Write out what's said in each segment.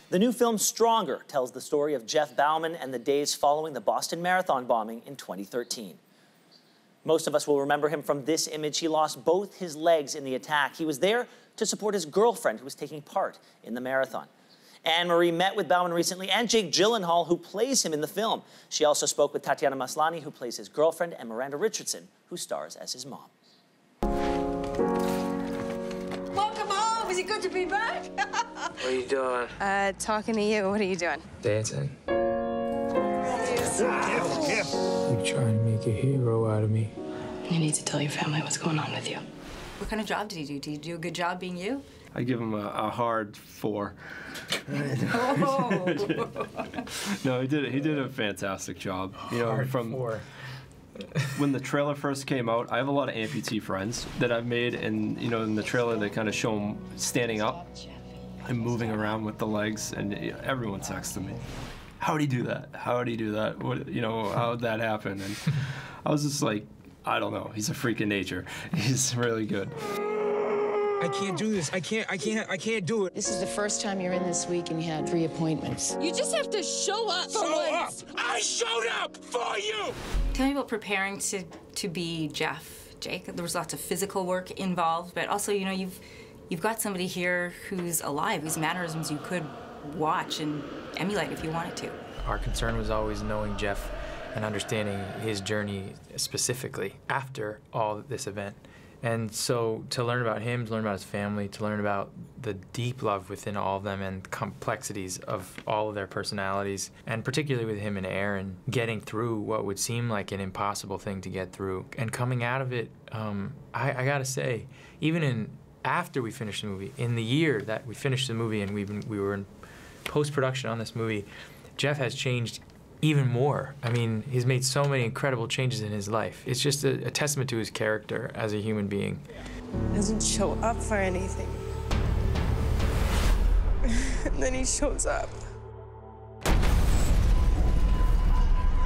The new film, Stronger, tells the story of Jeff Bauman and the days following the Boston Marathon bombing in 2013. Most of us will remember him from this image. He lost both his legs in the attack. He was there to support his girlfriend who was taking part in the marathon. Anne-Marie met with Bauman recently, and Jake Gyllenhaal, who plays him in the film. She also spoke with Tatiana Maslany, who plays his girlfriend, and Miranda Richardson, who stars as his mom. Welcome home. Is it good to be back? What are you doing? Talking to you. What are you doing? Dancing. You're trying to make a hero out of me. You need to tell your family what's going on with you. What kind of job did he do? Did he do a good job being you? I give him a hard 4. Oh. No, he did a fantastic job. You know, from 4. When the trailer first came out, I have a lot of amputee friends that I've made, and you know, in the trailer they kind of show him standing up and moving around with the legs, and everyone texted me, "How'd he do that? How'd he do that? What, you know, how'd that happen?" And I was just like, I don't know. He's a freak of nature. He's really good. I can't do this. I can't do it. This is the first time you're in this week and you had 3 appointments. You just have to show up for once. I showed up for you! Tell me about preparing to be Jeff, Jake. There was lots of physical work involved, but also, you know, you've got somebody here who's alive, whose mannerisms you could watch and emulate if you wanted to. Our concern was always knowing Jeff and understanding his journey specifically after all this event. And so to learn about him, to learn about his family, to learn about the deep love within all of them and complexities of all of their personalities, and particularly with him and Aaron, getting through what would seem like an impossible thing to get through. And coming out of it, I gotta say, even after we finished the movie, in the year that we finished the movie and we were in post-production on this movie, Jeff has changed even more. I mean, he's made so many incredible changes in his life. It's just a testament to his character as a human being. Doesn't show up for anything. And then he shows up.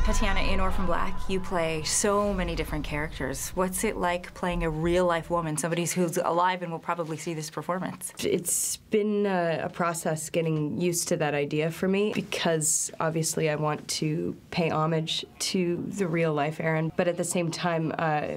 Tatiana, in Orphan Black, you play so many different characters. What's it like playing a real-life woman, somebody who's alive and will probably see this performance? It's been a process getting used to that idea for me, because obviously I want to pay homage to the real-life Erin, but at the same time,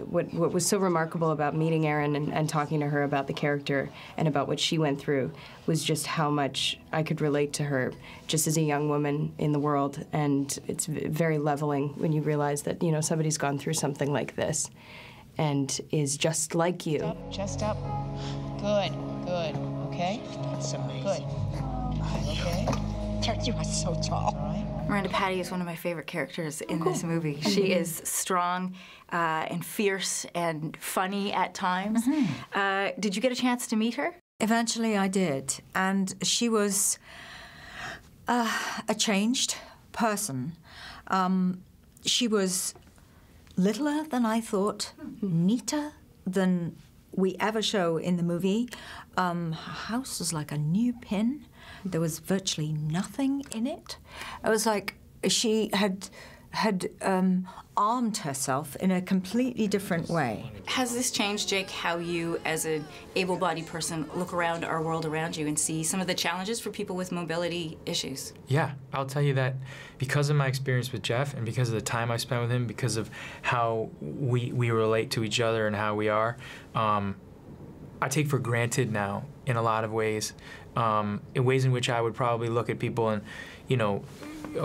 what was so remarkable about meeting Erin and talking to her about the character and about what she went through was just how much I could relate to her just as a young woman in the world, and it's very leveling when you realize that, you know, somebody's gone through something like this and is just like you. Chest up. Good, good. Okay? That's amazing. Good. Okay? You are so tall. All right. Miranda Patty is one of my favorite characters in this movie. She is strong and fierce and funny at times. Did you get a chance to meet her? Eventually I did, and she was a changed person. She was littler than I thought, neater than we ever show in the movie. Her house was like a new pin. There was virtually nothing in it. It was like she had armed herself in a completely different way. Has this changed, Jake, how you, as an able-bodied person, look around our world around you and see some of the challenges for people with mobility issues? Yeah, I'll tell you that because of my experience with Jeff and because of the time I spent with him, because of how we relate to each other and how we are, I take for granted now in a lot of ways, in ways in which I would probably look at people and, you know,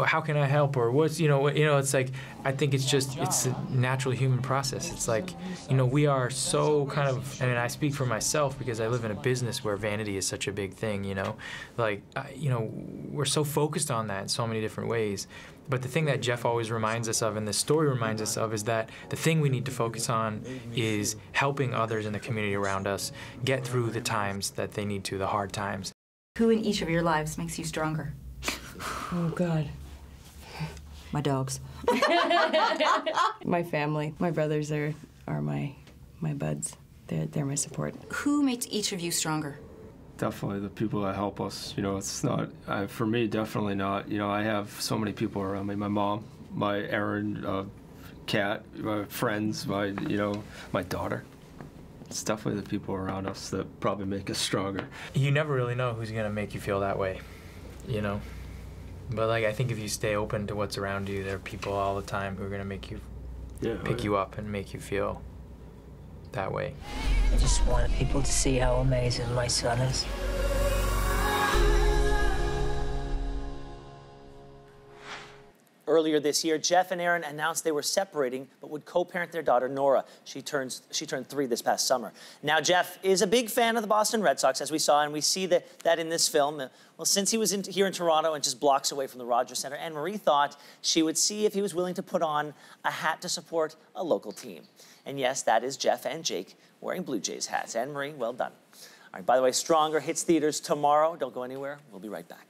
how can I help, or what's, it's like, I think it's a natural human process. It's like, you know, we are so kind of, I mean, I speak for myself because I live in a business where vanity is such a big thing, you know, like, you know, we're so focused on that in so many different ways. But the thing that Jeff always reminds us of, and the story reminds us of, is that the thing we need to focus on is helping others in the community around us get through the times that they need to, the hard times. Who in each of your lives makes you stronger? Oh, God. My dogs. My family. My brothers are my buds. They're my support. Who makes each of you stronger? Definitely the people that help us. You know, it's not, for me, definitely not. You know, I have so many people around me. My mom, my Aaron, Kat, my friends, my daughter. It's definitely the people around us that probably make us stronger. You never really know who's gonna make you feel that way. you know. But like, I think if you stay open to what's around you, there are people all the time who are gonna make you pick you up and make you feel that way. I just want people to see how amazing my son is. Earlier this year, Jeff and Erin announced they were separating, but would co-parent their daughter, Nora. She turned 3 this past summer. Now, Jeff is a big fan of the Boston Red Sox, as we saw, and we see that in this film. Well, since he was here in Toronto and just blocks away from the Rogers Centre, Anne-Marie thought she would see if he was willing to put on a hat to support a local team. And yes, that is Jeff and Jake wearing Blue Jays hats. Anne-Marie, well done. All right, by the way, Stronger hits theaters tomorrow. Don't go anywhere. We'll be right back.